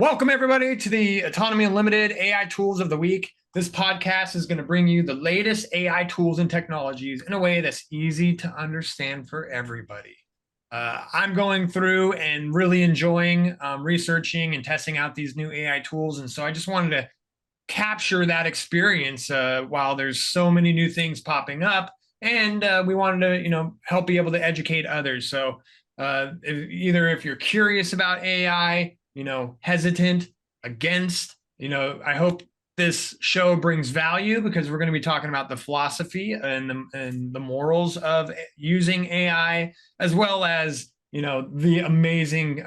Welcome, everybody, to the Autonomy Unlimited AI Tools of the Week. This podcast is going to bring you the latest AI tools and technologies in a way that's easy to understand for everybody. I'm going through and really enjoying researching and testing out these new AI tools. And so I just wanted to capture that experience while there's so many new things popping up. And we wanted to, help be able to educate others. So if you're curious about AI, hesitant, against, I hope this show brings value because we're going to be talking about the philosophy and the morals of using AI, as well as, the amazing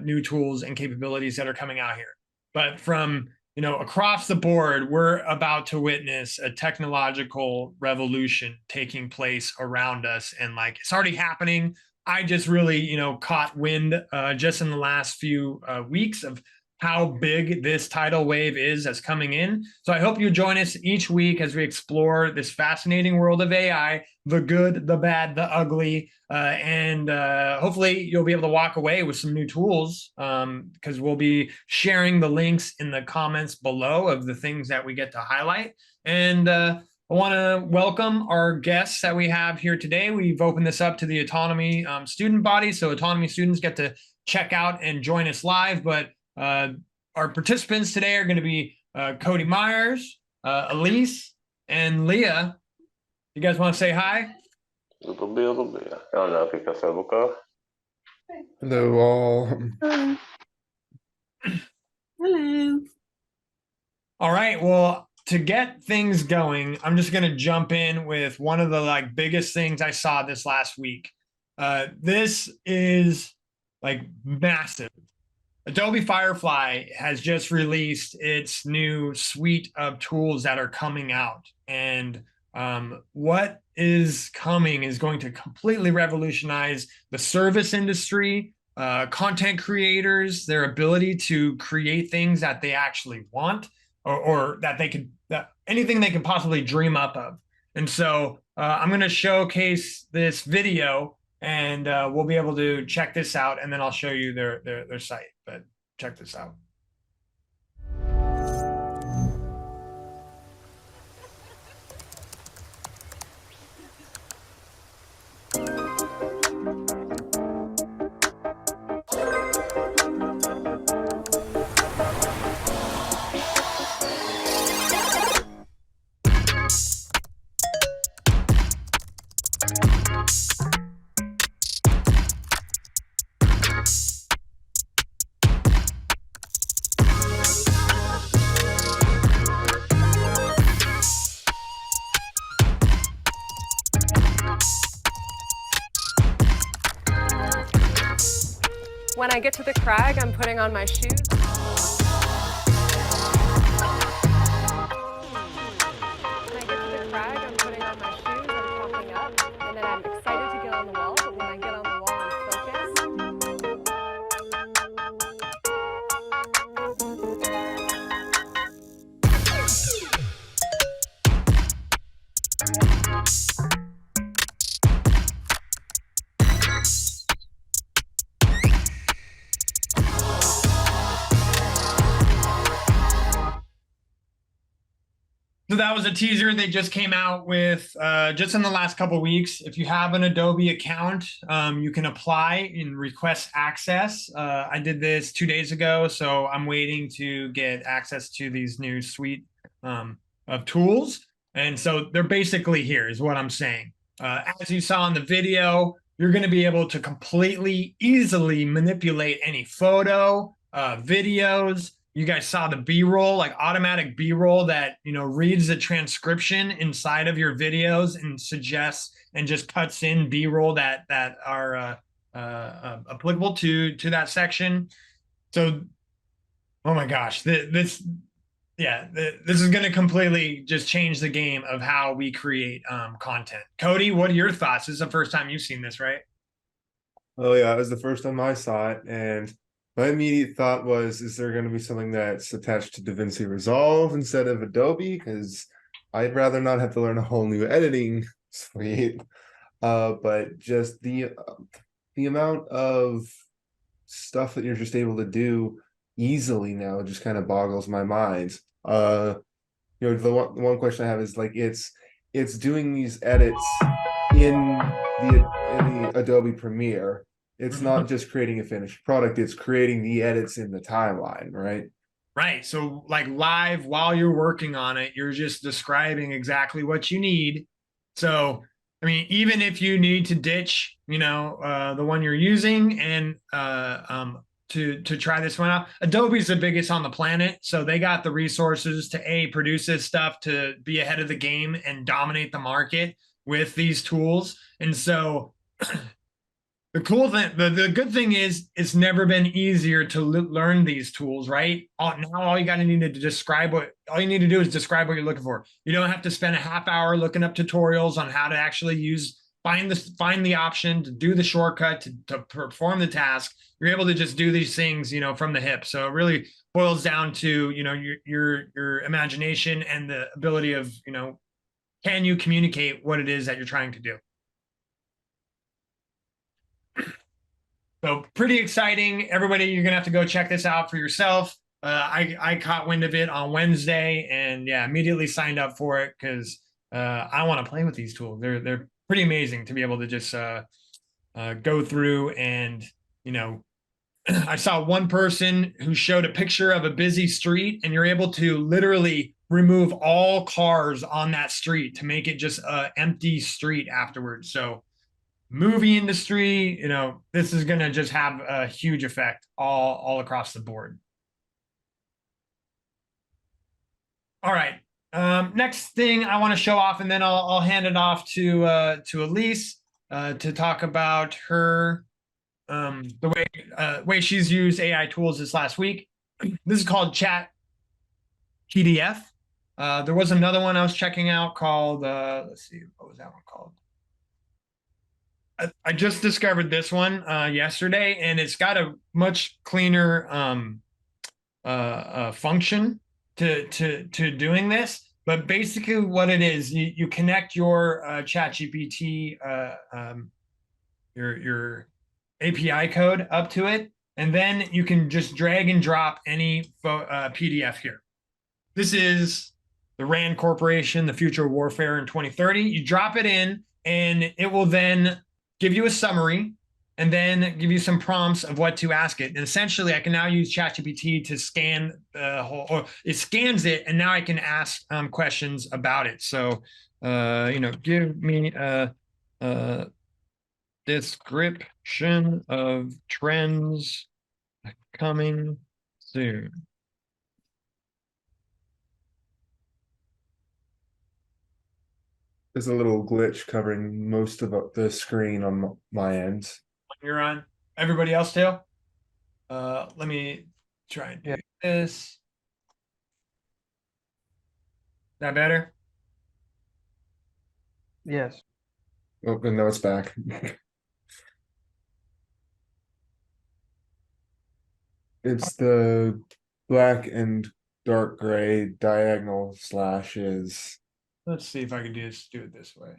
new tools and capabilities that are coming out here. But from, across the board, we're about to witness a technological revolution taking place around us. And it's already happening. I just really, caught wind just in the last few weeks of how big this tidal wave is that's coming in. So I hope you join us each week as we explore this fascinating world of AI, the good, the bad, the ugly, and hopefully you'll be able to walk away with some new tools because we'll be sharing the links in the comments below of the things that we get to highlight. And I want to welcome our guests that we have here today. We've opened this up to the Autonomy student body, so Autonomy students get to check out and join us live. But our participants today are going to be Cody Myers, Elise, and Leah. You guys want to say hi? A little bit. I don't know if you can say look. Hello, all. Hello. All right. Well, to get things going, I'm just going to jump in with one of the biggest things I saw this last week. This is massive. Adobe Firefly has just released its new suite of tools that are coming out. And what is coming is going to completely revolutionize the service industry, content creators, their ability to create things that they actually want or that they could, anything they can possibly dream up of. And so I'm going to showcase this video and we'll be able to check this out, and then I'll show you their site. But check this out. When I get to the crag, I'm putting on my shoes. When I get to the crag, I'm putting on my shoes, I'm popping up, and then I'm excited to get on the wall, but when I get on the wall, I'm focused. So that was a teaser they just came out with just in the last couple of weeks. If you have an Adobe account, you can apply and request access. I did this 2 days ago, so I'm waiting to get access to these new suite of tools. And so they're basically here is what I'm saying. As you saw in the video, you're going to be able to completely easily manipulate any photo, videos. You guys saw the B-roll, automatic B-roll that, reads the transcription inside of your videos and suggests and just cuts in B-roll that are applicable to that section. So, oh my gosh, this is going to completely just change the game of how we create content. Cody, what are your thoughts? This is the first time you've seen this, right? Oh yeah, it was the first time I saw it, and my immediate thought was, is there going to be something that's attached to DaVinci Resolve instead of Adobe? Because I'd rather not have to learn a whole new editing suite. But just the amount of stuff that you're just able to do easily now. It just kind of boggles my mind. The one question I have is like it's doing these edits in the Adobe Premiere. It's not just creating a finished product, it's creating the edits in the timeline, right? Right. So like live while you're working on it, you're just describing exactly what you need. So, I mean, even if you need to ditch, the one you're using and to try this one out, Adobe's the biggest on the planet. So they got the resources to produce this stuff, to be ahead of the game and dominate the market with these tools. And so the cool thing, the good thing is, it's never been easier to learn these tools, right? Now all you got to need to describe all you need to do is describe what you're looking for. You don't have to spend a half hour looking up tutorials on how to actually find the option to do the shortcut to perform the task. You're able to just do these things, from the hip. So it really boils down to, your imagination and the ability of, can you communicate what it is that you're trying to do? So pretty exciting. Everybody, you're going to have to go check this out for yourself. I caught wind of it on Wednesday and immediately signed up for it because I want to play with these tools. They're pretty amazing to be able to just go through and, I saw one person who showed a picture of a busy street and you're able to literally remove all cars on that street to make it just an empty street afterwards. So movie industry, this is going to just have a huge effect all across the board. All right. Next thing I want to show off, and then I'll hand it off to Elise to talk about her the way she's used AI tools this last week. This is called Chat PDF. There was another one I was checking out called let's see, what was that one called? I just discovered this one yesterday, and it's got a much cleaner function to doing this. But basically, what it is, you connect your ChatGPT, your API code up to it, and then you can just drag and drop any PDF here. This is the RAND Corporation, the Future of Warfare in 2030. You drop it in, and it will then give you a summary, and then give you some prompts of what to ask it. And essentially, I can now use ChatGPT to scan the whole, or it scans it, and now I can ask questions about it. So, give me a description of trends coming soon. There's a little glitch covering most of the screen on my end. You're on. Everybody else too? Let me try and do this. Is that better? Yes. Oh, and now it's back. It's the black and dark gray diagonal slashes. Let's see if I can do it this way.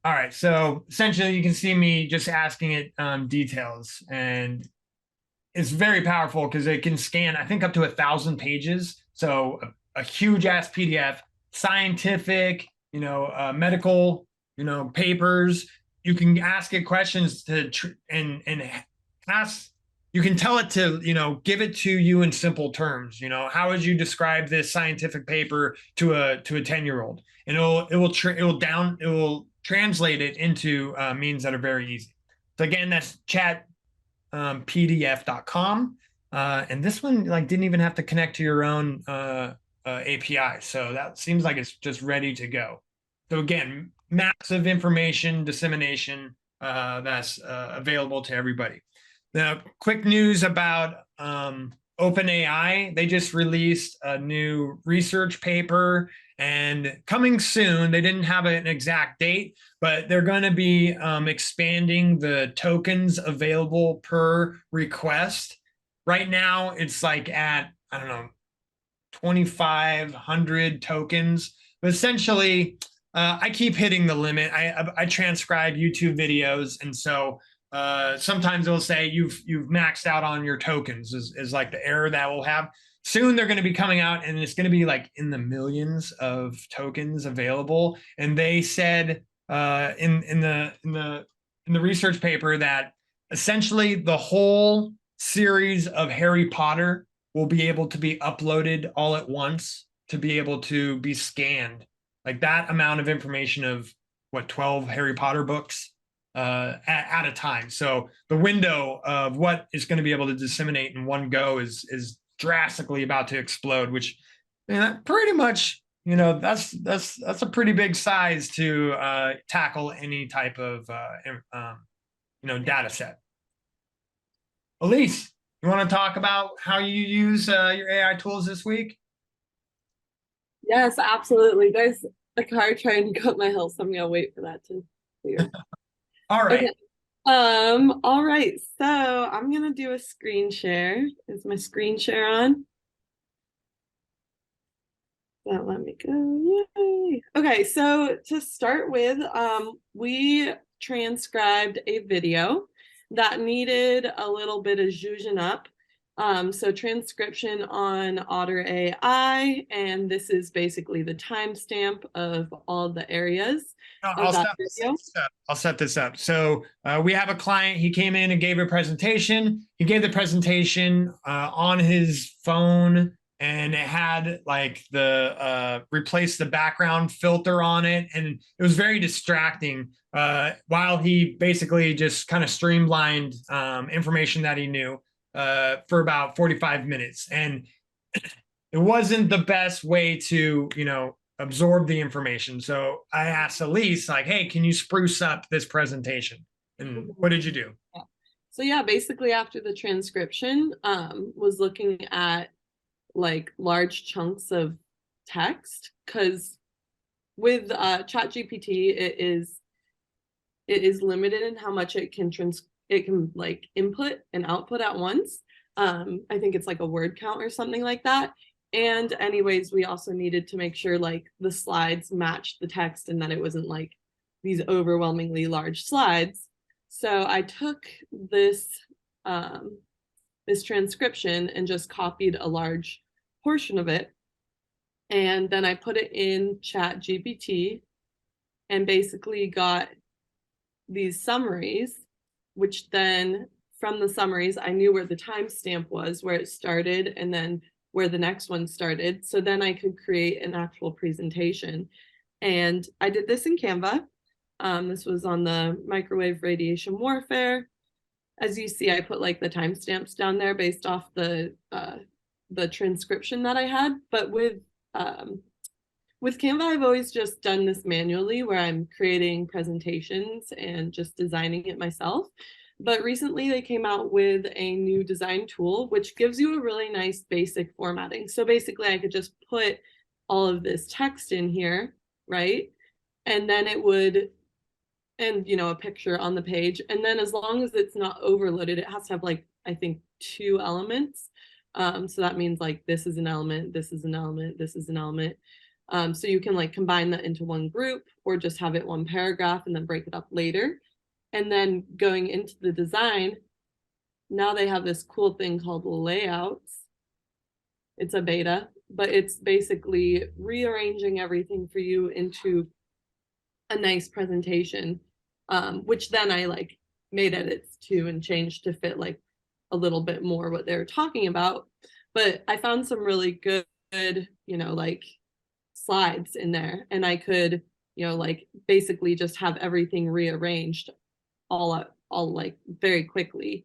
All right, so essentially you can see me just asking it details, and it's very powerful because it can scan, I think, up to 1,000 pages. So a huge ass PDF, scientific, medical, papers. You can ask it questions and ask. You can tell it to, give it to you in simple terms. How would you describe this scientific paper to a 10-year-old? And it will translate it into means that are very easy. So again, that's chatpdf.com. And this one didn't even have to connect to your own API. So that seems like it's just ready to go. So again, massive information dissemination that's available to everybody. Now, quick news about OpenAI. They just released a new research paper, and coming soon. They didn't have an exact date, but they're going to be expanding the tokens available per request. Right now, it's at, I don't know, 2,500 tokens. But essentially, I keep hitting the limit. I transcribe YouTube videos, and so sometimes it'll say you've maxed out on your tokens is like the error that we'll have. Soon they're going to be coming out, and it's going to be like in the millions of tokens available. And they said in the research paper that essentially the whole series of Harry Potter will be able to be uploaded all at once to be able to be scanned. Like that amount of information of what 12 Harry Potter books at a time. So the window of what is going to be able to disseminate in one go is drastically about to explode, which pretty much, that's a pretty big size to tackle any type of data set. Elise, you want to talk about how you use your AI tools this week? Yes, absolutely. There's a car trying to go up my hill, so I'm gonna wait for that to clear. All right. Okay. All right, so I'm gonna do a screen share. Is my screen share on? That let me go. Yay. Okay, so to start with, we transcribed a video that needed a little bit of zhuzhing up. So transcription on Otter AI, and this is basically the timestamp of all the areas of that video. I'll set this up. So we have a client. He came in and gave a presentation. He gave the presentation on his phone, and it had like the replace the background filter on it, and it was very distracting. While he basically just kind of streamlined information that he knew for about 45 minutes, and it wasn't the best way to absorb the information. So I asked Elise, like, hey, can you spruce up this presentation? And what did you do? Yeah. So yeah, basically after the transcription, was looking at like large chunks of text, because with ChatGPT, it is limited in how much it can like input and output at once. I think it's like a word count or something like that. And anyways, we also needed to make sure like the slides matched the text and that it wasn't like these overwhelmingly large slides. So I took this this transcription and just copied a large portion of it, and then I put it in ChatGPT and basically got these summaries, which then from the summaries I knew where the timestamp was, where it started, and then where the next one started. So then I could create an actual presentation. And I did this in Canva. This was on the microwave radiation warfare. As you see, I put like the timestamps down there based off the transcription that I had. But with Canva, I've always just done this manually, where I'm creating presentations and just designing it myself. But recently they came out with a new design tool, which gives you a really nice basic formatting. So basically I could just put all of this text in here, right? And then it would, and a picture on the page. And then as long as it's not overloaded, it has to have like, I think 2 elements. So that means like this is an element, this is an element, this is an element. So you can like combine that into one group, or just have it one paragraph and then break it up later. And then going into the design, now they have this cool thing called layouts. It's a beta, but it's basically rearranging everything for you into a nice presentation, which then I like made edits to and changed to fit like a little bit more what they're talking about. But I found some really good, like slides in there, and I could, like basically just have everything rearranged all like very quickly,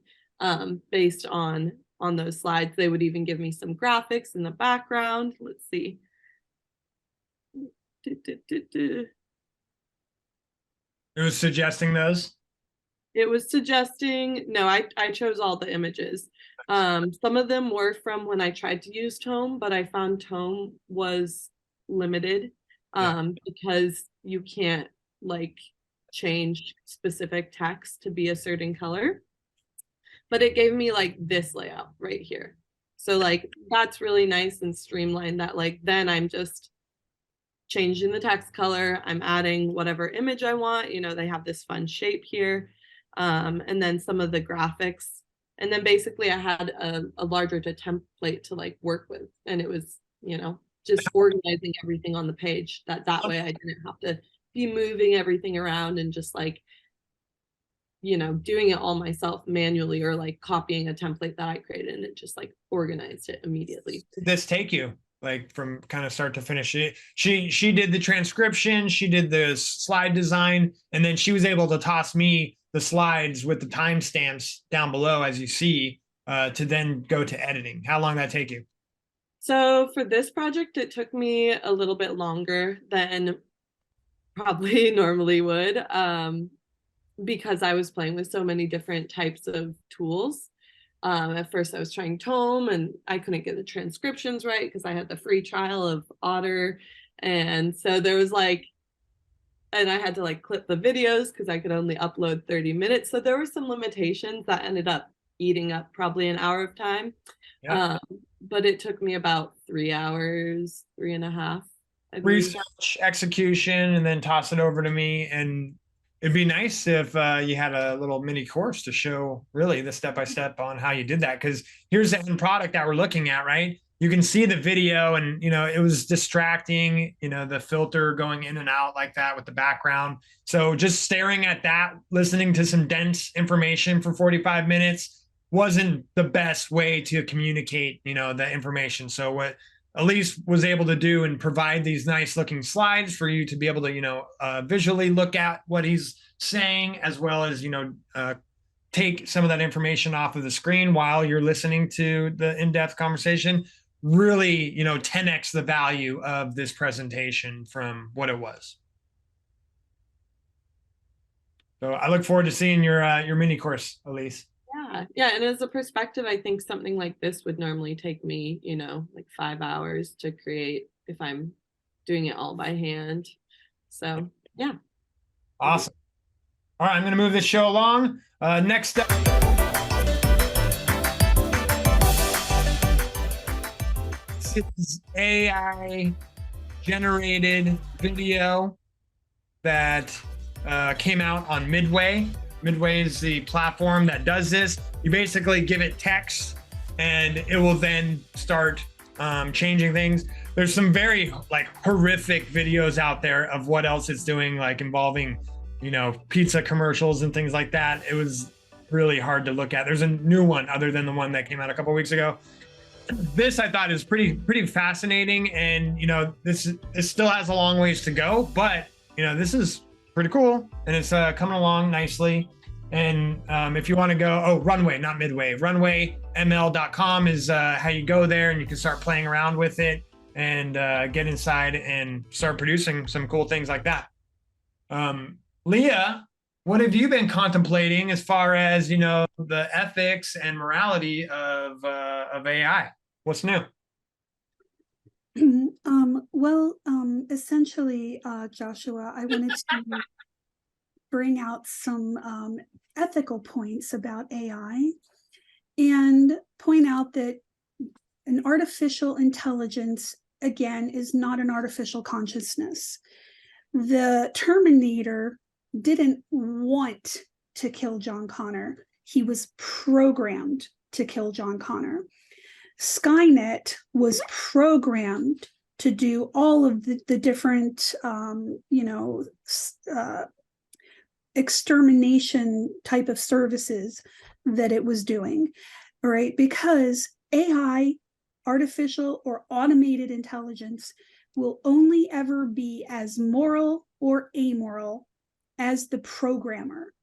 based on those slides. They would even give me some graphics in the background. Let's see. It was suggesting those? It was suggesting, no, I chose all the images. Some of them were from when I tried to use Tome, but I found Tome was limited, because you can't like change specific text to be a certain color. But it gave me like this layout right here. So like that's really nice and streamlined, that like then I'm just changing the text color, I'm adding whatever image I want. They have this fun shape here. and then some of the graphics. And then basically I had a larger template to like work with. And it was, you know, just organizing everything on the page that way I didn't have to be moving everything around and just like, you know, doing it all myself manually or like copying a template that I created, and it just like organized it immediately. Did this take you like from kind of start to finish? She did the transcription, she did the slide design, and then she was able to toss me the slides with the timestamps down below, as you see, to then go to editing. How long did that take you? So for this project, it took me a little bit longer than probably normally would, because I was playing with so many different types of tools. At first I was trying Tome, and I couldn't get the transcriptions right because I had the free trial of Otter. And so there was like, and I had to like clip the videos because I could only upload 30 minutes. So there were some limitations that ended up eating up probably an hour of time. Yeah. But it took me about 3 hours, 3.5. Research, execution, and then toss it over to me. And it'd be nice if you had a little mini course to show really the step-by-step on how you did that. Because here's the end product that we're looking at, right? You can see the video, and, you know, it was distracting, you know, the filter going in and out like that with the background. So just staring at that, listening to some dense information for 45 minutes wasn't the best way to communicate, you know, the information. So what Elise was able to do and provide these nice looking slides for you to be able to, you know, visually look at what he's saying, as well as, you know, take some of that information off of the screen while you're listening to the in-depth conversation, really, you know, 10x the value of this presentation from what it was. So I look forward to seeing your mini course, Elise. Yeah, and as a perspective, I think something like this would normally take me, you know, like 5 hours to create if I'm doing it all by hand. So yeah. Awesome. All right, I'm going to move this show along. Next up, this is AI generated video that came out on Midway. Midway is the platform that does this. You basically give it text and it will then start changing things. There's some very like horrific videos out there of what else it's doing, like involving, you know, pizza commercials and things like that. It was really hard to look at. There's a new one other than the one that came out a couple weeks ago. This I thought is pretty fascinating, and you know, this still has a long ways to go, but you know, this is pretty cool, and it's coming along nicely. And if you want to go, Runway, not Midway, runwayml.com is how you go there, and you can start playing around with it and get inside and start producing some cool things like that. Leah, what have you been contemplating as far as, you know, the ethics and morality of AI? What's new? Essentially, Joshua, I wanted to bring out some ethical points about AI and point out that an artificial intelligence, again, is not an artificial consciousness. The Terminator didn't want to kill John Connor. He was programmed to kill John Connor. Skynet was programmed to do all of the different, extermination type of services that it was doing, right? Because AI, artificial or automated intelligence, will only ever be as moral or amoral as the programmer.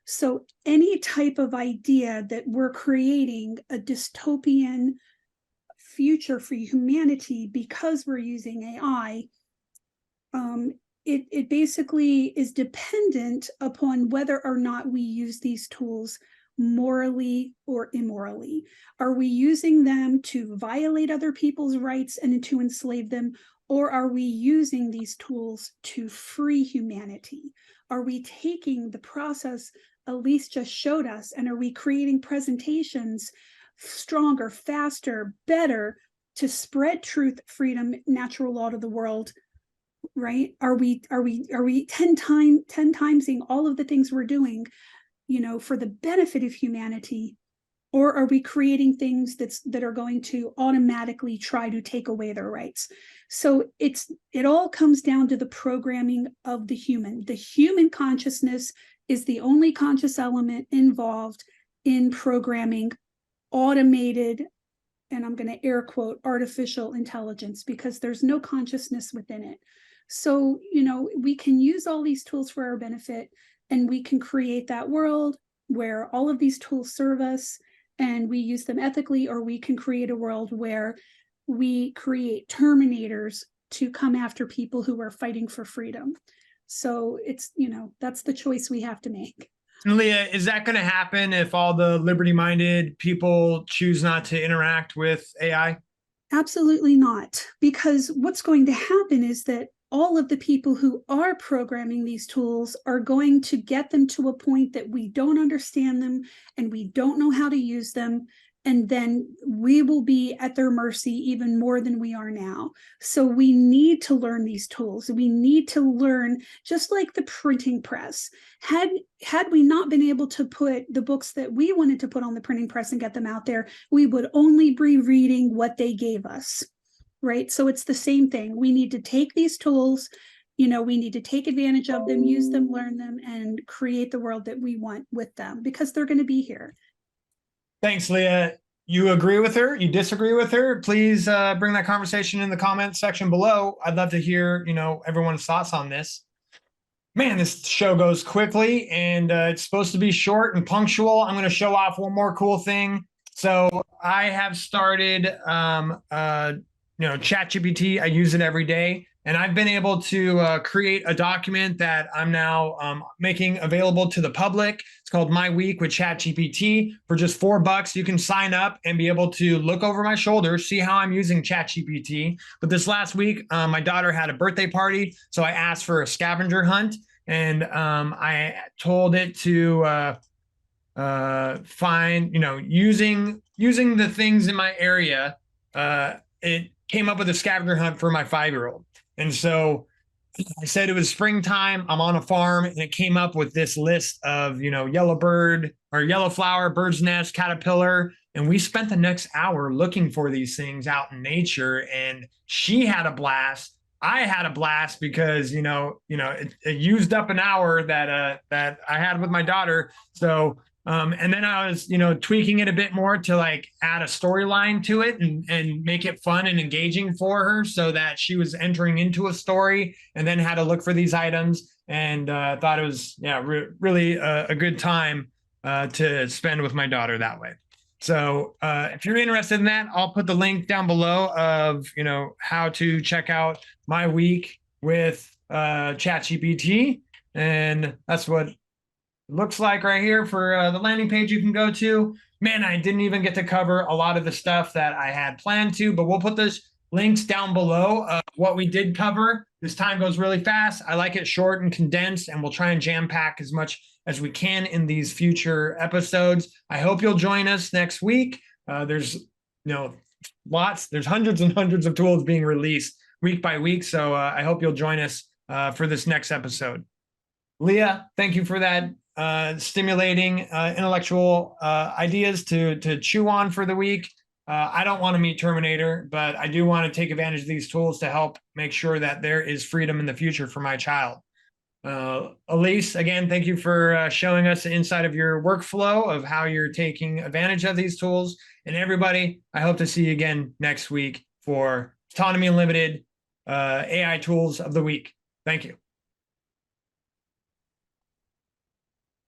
So any type of idea that we're creating a dystopian future for humanity because we're using AI, it basically is dependent upon whether or not we use these tools morally or immorally. Are we using them to violate other people's rights and to enslave them? Or are we using these tools to free humanity? Are we taking the process Elise just showed us, and are we creating presentations stronger, faster, better to spread truth, freedom, natural law to the world? Right? Are we 10 timesing all of the things we're doing for the benefit of humanity? Or are we creating things that are going to automatically try to take away their rights? So it all comes down to the programming of the human. The human consciousness is the only conscious element involved in programming automated, and I'm going to air quote, artificial intelligence, because there's no consciousness within it. So, we can use all these tools for our benefit, and we can create that world where all of these tools serve us and we use them ethically, or we can create a world where we create terminators to come after people who are fighting for freedom. So it's, that's the choice we have to make. Leah, is that going to happen if all the liberty-minded people choose not to interact with AI? Absolutely not, because what's going to happen is that all of the people who are programming these tools are going to get them to a point that we don't understand them and we don't know how to use them. And then we will be at their mercy even more than we are now. So we need to learn these tools. We need to learn, just like the printing press. Had we not been able to put the books that we wanted to put on the printing press and get them out there, we would only be reading what they gave us. Right? So it's the same thing. We need to take these tools, we need to take advantage of them, use them, learn them, and create the world that we want with them, because they're going to be here. Thanks, Leah. You agree with her? You disagree with her? Please bring that conversation in the comments section below. I'd love to hear, everyone's thoughts on this. Man, this show goes quickly, and it's supposed to be short and punctual. I'm going to show off one more cool thing. So I have started ChatGPT. I use it every day, and I've been able to create a document that I'm now making available to the public. It's called My Week with ChatGPT. For just $4, you can sign up and be able to look over my shoulder, see how I'm using ChatGPT. But this last week, my daughter had a birthday party, so I asked for a scavenger hunt, and I told it to find, using the things in my area. It came up with a scavenger hunt for my 5-year-old. And so I said it was springtime, I'm on a farm, and it came up with this list of, yellow bird or yellow flower, bird's nest, caterpillar. And we spent the next hour looking for these things out in nature, and she had a blast. I had a blast because, it used up an hour that I had with my daughter. So and then I was, tweaking it a bit more to add a storyline to it and make it fun and engaging for her, so that she was entering into a story and then had to look for these items, and thought it was, really a good time to spend with my daughter that way. So if you're interested in that, I'll put the link down below of, how to check out My Week with ChatGPT. And that's what looks like right here for the landing page you can go to. Man, I didn't even get to cover a lot of the stuff that I had planned to, but we'll put those links down below of what we did cover. This time goes really fast. I like it short and condensed, and we'll try and jam pack as much as we can in these future episodes. I hope you'll join us next week. There's there's hundreds and hundreds of tools being released week by week. So I hope you'll join us for this next episode. Leah, thank you for that stimulating intellectual ideas to chew on for the week. I don't want to meet Terminator, but I do want to take advantage of these tools to help make sure that there is freedom in the future for my child. Elise, again, thank you for showing us the inside of your workflow of how you're taking advantage of these tools. And everybody, I hope to see you again next week for Autonomy Unlimited AI Tools of the Week. Thank you.